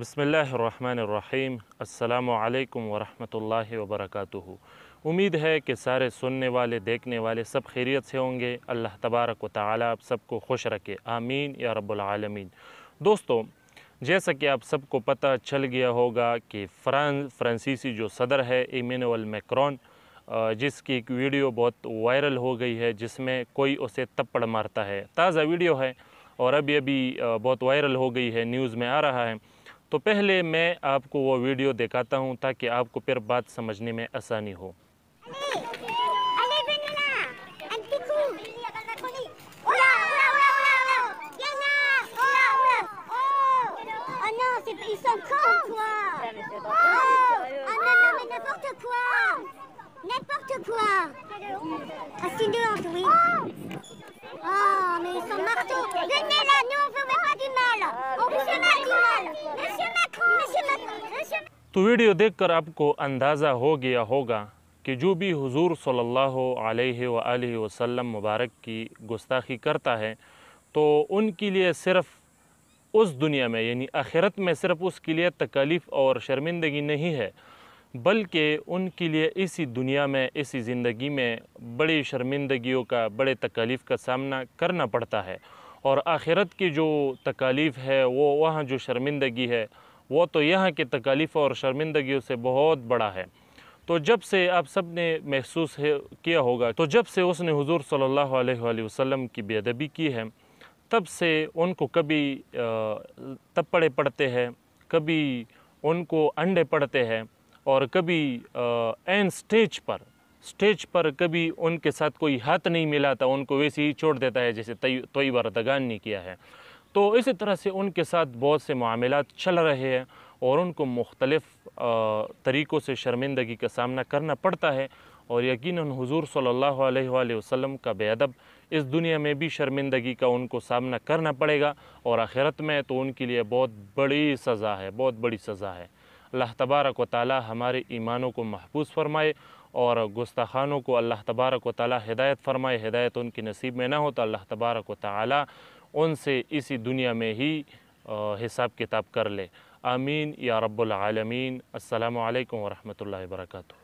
بسم اللہ الرحمن الرحیم۔ السلام علیکم ورحمۃ اللہ وبرکاتہ۔ امید ہے کہ سارے سننے والے دیکھنے والے سب خیریت سے ہوں گے۔ اللہ تبارک و تعالی آپ سب کو خوش رکھے، آمین یا رب العالمین۔ دوستو، جیسا کہ آپ سب کو پتہ چل گیا ہوگا کہ فرانسیسی جو صدر ہے ایمینول مکرون، جس کی ایک ویڈیو بہت وائرل ہو گئی ہے جس میں کوئی اسے تپڑ مارتا ہے۔ تازہ ویڈیو ہے اور ابھی بہت وائرل ہو گئی ہے، نیوز میں آ رہا ہے۔ تو پہلے میں آپ کو وہ ویڈیو دکھاتا ہوں تاکہ آپ کو پھر بات سمجھنے میں آسانی ہو۔ تو ویڈیو دیکھ کر آپ کو اندازہ ہو گیا ہوگا کہ جو بھی حضور صلی اللہ علیہ وآلہ وسلم مبارک کی گستاخی کرتا ہے تو ان کے لیے صرف اس دنیا میں یعنی آخرت میں صرف اس کے لیے تکالیف اور شرمندگی نہیں ہے، بلکہ ان کے لیے اسی دنیا میں اسی زندگی میں بڑی شرمندگیوں کا بڑے تکالیف کا سامنا کرنا پڑتا ہے۔ اور آخرت کی جو تکالیف ہے وہ وہاں جو شرمندگی ہے وہ تو یہاں کے تکالیف اور شرمندگیوں سے بہت بڑا ہے۔ تو جب سے آپ سب نے محسوس کیا ہوگا، تو جب سے اس نے حضور صلی اللہ علیہ وآلہ وسلم کی بے ادبی کی ہے، تب سے ان کو کبھی تپڑے پڑتے ہیں، کبھی ان کو انڈے پڑتے ہیں، اور کبھی این سٹیج پر کبھی ان کے ساتھ کوئی ہاتھ نہیں ملاتا، ان کو ویسے ہی چھوڑ دیتا ہے جیسے طیبہ ردگان نے کیا ہے۔ تو اسی طرح سے ان کے ساتھ بہت سے معاملات چل رہے ہیں اور ان کو مختلف طریقوں سے شرمندگی کا سامنا کرنا پڑتا ہے، اور یقیناً حضور صلی اللہ علیہ وآلہ وسلم کا بے ادب اس دنیا میں بھی شرمندگی کا ان کو سامنا کرنا پڑے گا، اور آخرت میں تو ان کے لیے بہت بڑی سزا ہے، بہت بڑی سزا ہے۔ اللہ تبارک و تعالی ہمارے ایمانوں کو محفوظ فرمائے، اور گستاخانوں کو اللہ تبارک و تعالی ہدایت فرمائے۔ ہدایت ان کی نصیب میں نہ ہو تو اللہ تبارک و تعالی ان سے اسی دنیا میں ہی حساب کتاب کر لے، آمین یا رب العالمین۔ السلام علیکم ورحمۃ اللہ وبرکاتہ۔